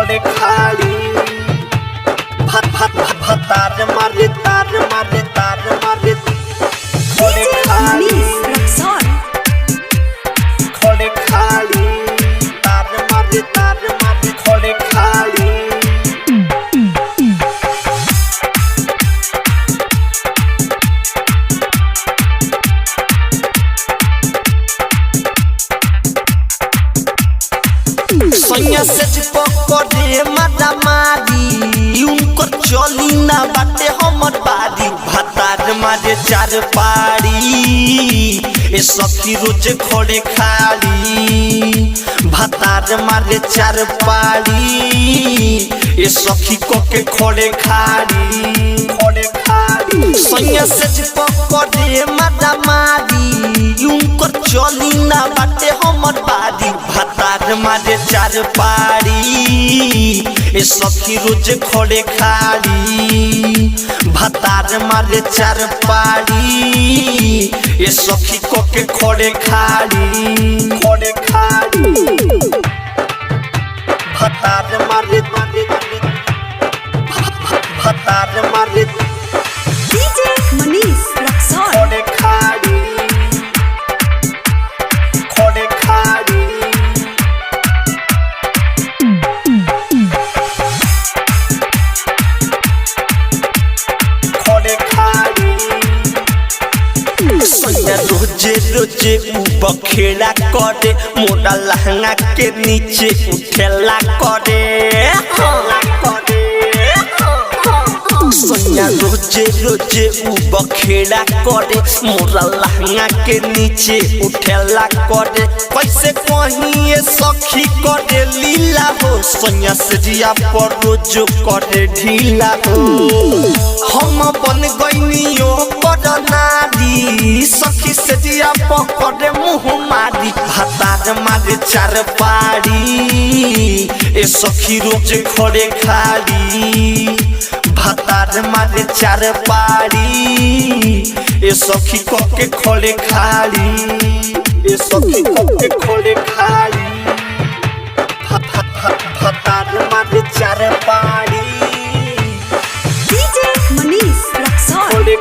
खोले खाली तार मारे खोले खाली खोले खाली तार मारे खोले खाली सैया से पकड़े मारा मारी उनको चली ना बाटे हमर बारी भातार मारे चार पारी ए सखी रोज खोले खाली भातार मारे चार पारी ए सखी कोके खोले खाली सैया से पकड़े मारा मारी उनको चली ना बाटे हमर बारी भातार मारे चार पारी ए सखी रोज खोले खाली भातार मारे चार पारी ए सखी कोके खोले खाली भातार मारे डीजे मनीष रक्सौल खोले खाली खोले खाली रोजे रोजे बखेड़ा करे मोटा लहंगा के नीचे उठेला करे सैया रोजे रोजे बखेड़ा करे मोरा लहंगा के नीचे उठेला करे कैसे कहीं सखी करे लीला हो सैया से जिया पर रोज करे ढीला हो हम बन गईनियो पर नारी सखी से जिया पकड़े मुँह मारी भातार मारे चार पारी ए सखी रोज खोले खाली भातार मारे चार पारी ए सखी कोके खोले खाली ए सखी कोके खोले खाली भातार मारे चार पारी डीजे मनीष रक्सौल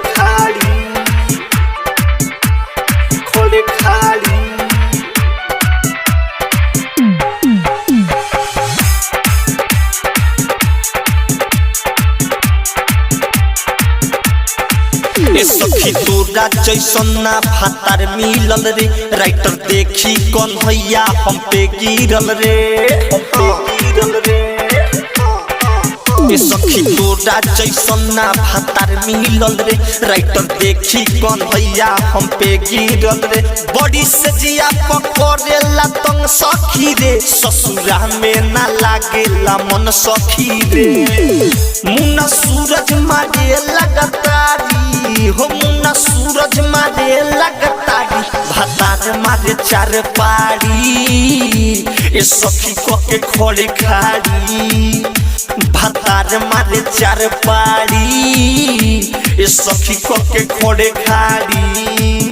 खोले खाली ए सखी तोरा जैसन ना भातार मिलल रे राइटर देखी कौन भैया हम पे गिरल रे ए सखी तोरा जैसन ना भातार मिलल रे राइटर देखी कौन भैया हम पे गिरल रे बड़ी से जिया पकड़ेला तंग सखी रे ससुरा में ना लागेला मन सखी रे मुन्ना सूरज मारे लगातारी हो मुन्ना सूरज मारे लगातारी भातार मारे चार पारी ए सखी कोके खोले खाली भातार मारे चार पारी ए सखी कोके खोले खाली